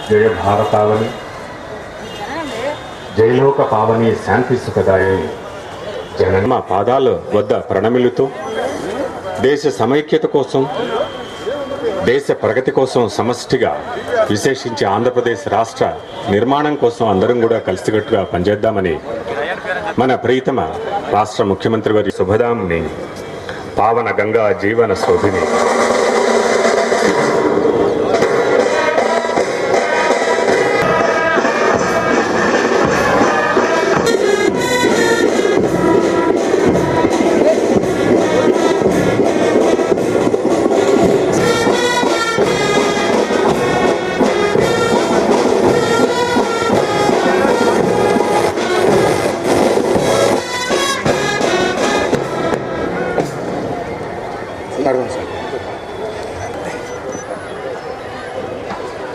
జయ భారతావని జయలోక పావని శాంతి సుఖదాయి జనమ పాదాల వద్ద ప్రణమిలుతూ దేశ సమైక్యత కోసం దేశ ప్రగతి కోసం సమష్టిగా విశేషించి ఆంధ్రప్రదేశ్ రాష్ట్ర నిర్మాణం కోసం అందరం కూడా కలిసికట్టుగా పనిచేద్దామని మన ప్రీతమ రాష్ట్ర ముఖ్యమంత్రి వారి శుభదాంని పావన గంగా జీవన శోభిని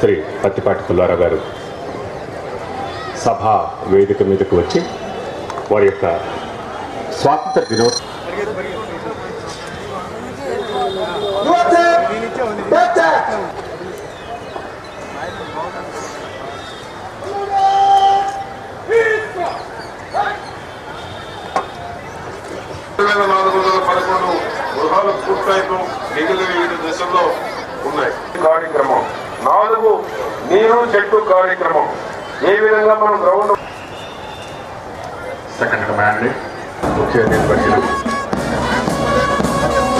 శ్రీ పత్తిపాటి పుల్లారావు గారు సభా వేదిక మీదకు వచ్చి వారి యొక్క స్వాతంత్ర దినోత్సవం గృహాలు పూర్తయిన మిగిలిన వివిధ దశల్లో ఉన్నాయి. కార్యక్రమం 4 నీరు చెట్టు కార్యక్రమం ఏ విధంగా మనం గ్రౌండ్ సెకండ్ కమాండ్ ముఖ్య నిర్వచనం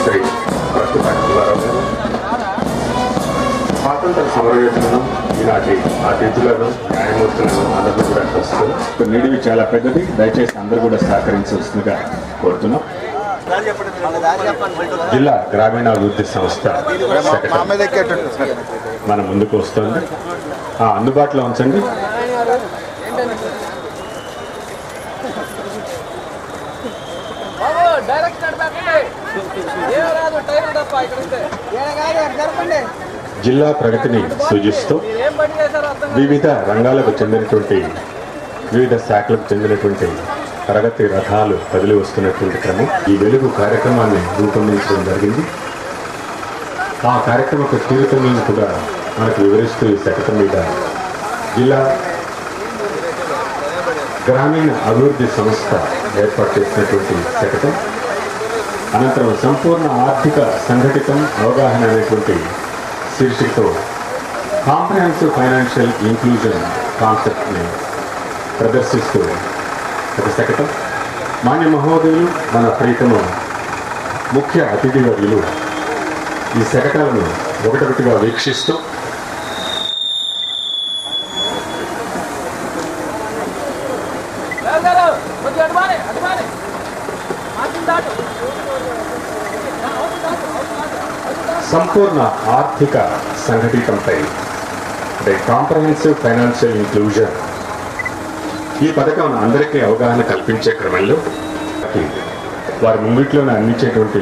శ్రీ పత్తిపాటి పుల్లారావు గారు స్వాతంత్ర సమరయోధులను ఈనాటి అతిథులను న్యాయమూర్తులను అందరూ కూడా వస్తారు. నిడివి చాలా పెద్దది, దయచేసి అందరూ కూడా సహకరించవలసిందిగా కోరుతున్నాం. జిల్లా గ్రామీణాభివృద్ధి సంస్థ మన ముందుకు వస్తుంది. అందుబాటులో ఉంచండి. జిల్లా ప్రగతిని సూచిస్తూ వివిధ రంగాలకు చెందినటువంటి వివిధ శాఖలకు చెందినటువంటి ప్రగతి రథాలు కదిలి వస్తున్నటువంటి క్రమం ఈ వెలుగు కార్యక్రమాన్ని రూపొందించడం జరిగింది. ఆ కార్యక్రమ తీరుతలను కూడా మనకు వివరిస్తూ ఈ శకటం మీద జిల్లా గ్రామీణ అభివృద్ధి సంస్థ ఏర్పాటు చేసినటువంటి శకటం, అనంతరం సంపూర్ణ ఆర్థిక సంఘటితం అవగాహన అనేటువంటి శీర్షికతో కాంప్రహెన్సివ్ ఫైనాన్షియల్ ఇంక్లూజన్ కాన్సెప్ట్ని ప్రదర్శిస్తూ ఒక శకటం. మాన్య మహోదయులు, మన ప్రీతమ ముఖ్య అతిథి వర్యులు ఈ శకటాలను ఒకటొకటిగా వీక్షిస్తూ సంపూర్ణ ఆర్థిక సంఘటితంపై అంటే కాంప్రహెన్సివ్ ఫైనాన్షియల్ ఇంక్లూజన్ ఈ పథకం అందరికీ అవగాహన కల్పించే క్రమంలో వారి ముంగిట్లోనే అందించేటువంటి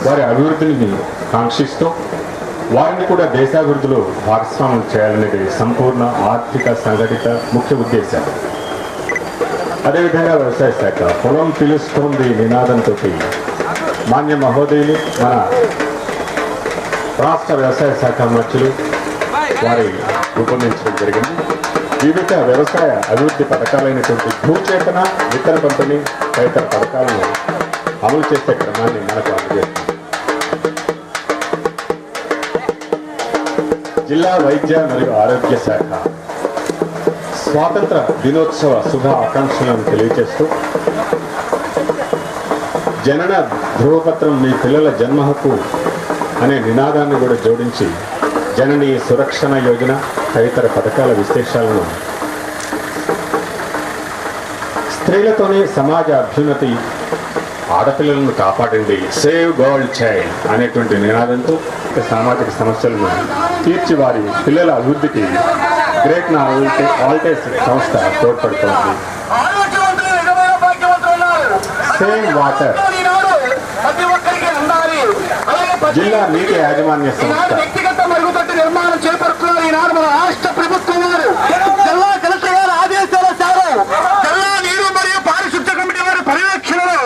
వారి అభివృద్ధిని కాంక్షిస్తూ వారిని కూడా దేశాభివృద్ధిలో భాగస్వామ్యం చేయాలనేది సంపూర్ణ ఆర్థిక సంఘటిత ముఖ్య ఉద్దేశాలు. అదేవిధంగా వ్యవసాయ శాఖ పొలం పిలుస్తోంది నినాదంతో మాన్య మహోదయులు, మన రాష్ట్ర వ్యవసాయ శాఖ మంత్రులు వారి రూపొందించడం జరిగింది. వివిధ వ్యవసాయ అభివృద్ధి పథకాలైనటువంటి భూచేతన, విత్తన పంపిణీ తదితర పథకాలను అమలు చేసే క్రమాన్ని మనకు అందజేస్తుంది. జిల్లా వైద్య మరియు ఆరోగ్య శాఖ స్వాతంత్ర దినోత్సవ శుభ ఆకాంక్షలను తెలియజేస్తూ జనన ధృవపత్రం మీ పిల్లల జన్మ హక్కు అనే నినాదాన్ని కూడా జోడించి జననీ సురక్షణ యోజన తదితర పథకాల విశేషాలను, స్త్రీలతోనే సమాజ అభ్యున్నతి, ఆడపిల్లలను కాపాడండి, సేవ్ గర్ల్ చైల్డ్ అనేటువంటి నినాదంతో సామాజిక సమస్యలను తీర్చి వారి పిల్లల అభివృద్ధికి గ్రేట్ ఆల్టేస్ సంస్థ తోడ్పడుతోంది. సేవ్ వాటర్ జిల్లా నీటి యాజమాన్య సంస్థ నిర్మాణం చేపడుతున్నారు. ఈనాడు మన రాష్ట్ర ప్రభుత్వం వారు జిల్లా కలెక్టర్ గారి ఆదేశాల జిల్లా నీరు మరియు పారిశుద్ధ్య కమిటీ వారి పర్యవేక్షణలో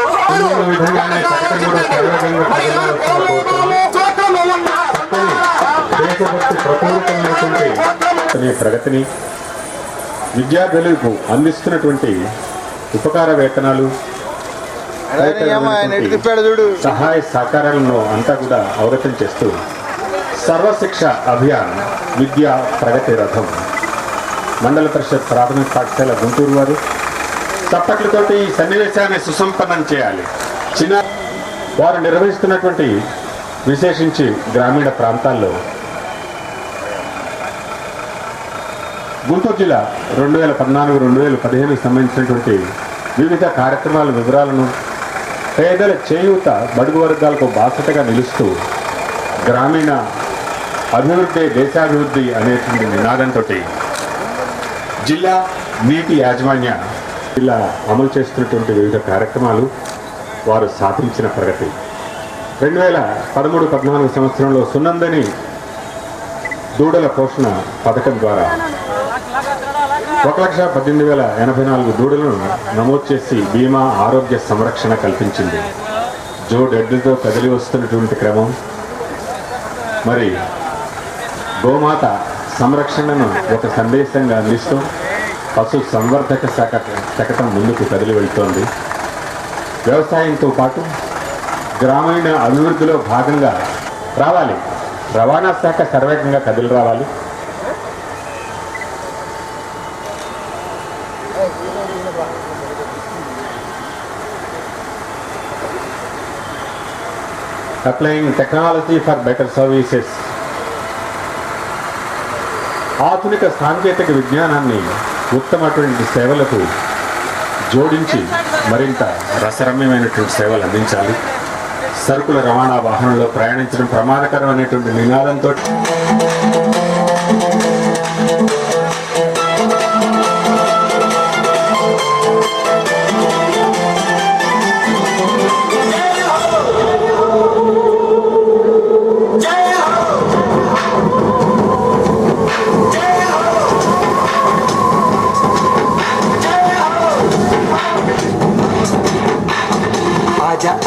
దేశభక్తి ప్రపూరితమైనటువంటి ప్రగతిని విద్యార్థులకు అందిస్తున్నటువంటి ఉపకార వేతనాలు సహాయ సహకారాలను అంతా కూడా అవగతం చేస్తూ సర్వశిక్ష అభియాన్ విద్యా ప్రగతి రథం మండల పరిషత్ ప్రాథమిక పాఠశాల గుంటూరు వారు చప్పట్లతోటి ఈ సన్నివేశాన్ని సుసంపన్నం చేయాలి. వారు నిర్వహిస్తున్నటువంటి విశేషించి గ్రామీణ ప్రాంతాల్లో గుంటూరు జిల్లా 2014-2015 సంబంధించినటువంటి వివిధ కార్యక్రమాల వివరాలను పేదల చేయూత బడుగు వర్గాలకు బాసటగా నిలుస్తూ గ్రామీణ అభివృద్ధి దేశాభివృద్ధి అనేటువంటి నినాదంతో జిల్లా నీటి యాజమాన్య జిల్లా అమలు చేస్తున్నటువంటి వివిధ కార్యక్రమాలు వారు సాధించిన ప్రగతి 2013-14 సంవత్సరంలో సునందని దూడల పోషణ పథకం ద్వారా 1,18,084 దూడలను నమోదు చేసి బీమా ఆరోగ్య సంరక్షణ కల్పించింది. జోడెడ్లతో కదిలి వస్తున్నటువంటి క్రమం మరి గోమాత సంరక్షణను ఒక సందేశంగా అందిస్తూ పశు సంవర్ధక శకటం ముందుకు కదిలి వెళ్తోంది. వ్యవసాయంతో పాటు గ్రామీణ అభివృద్ధిలో భాగంగా రావాలి. రవాణా శాఖ సర్వేగంగా కదిలి రావాలి. Applying technology for better services, ఆధునిక సాంకేతిక విజ్ఞానాన్ని ఉత్తమటువంటి సేవలకు జోడించి మరింత రసరమ్యమైనటువంటి సేవలు అందించాలి. సరుకుల రవాణా వాహనంలో ప్రయాణించడం ప్రమాదకరం అనేటువంటి నినాదంతో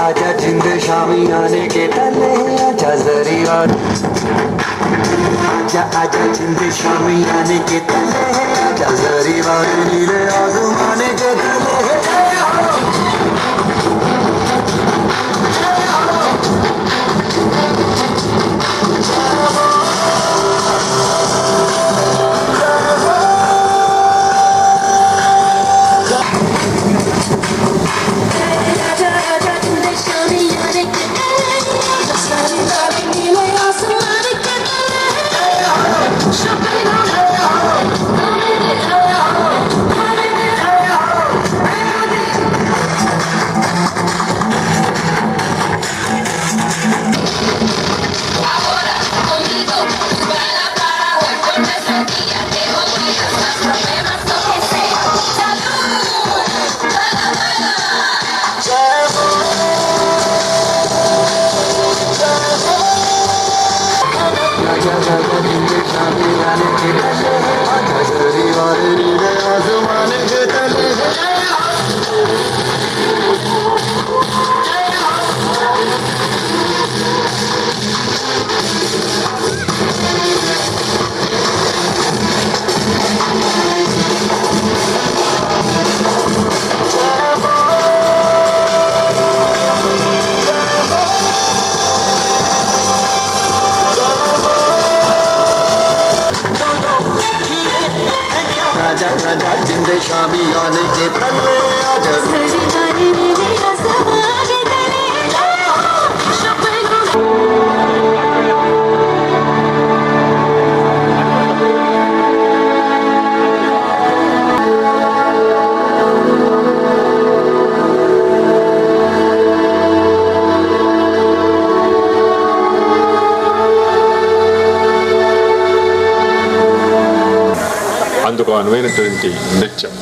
आजा जिंद शामी आने के तले आजा जरिया आजा जिंद शामी आने के तले आजा जरिया नीले आसमाने के तले जिंद शामी आने के तले आजा అందుకు అనువైనటువంటి నృత్యం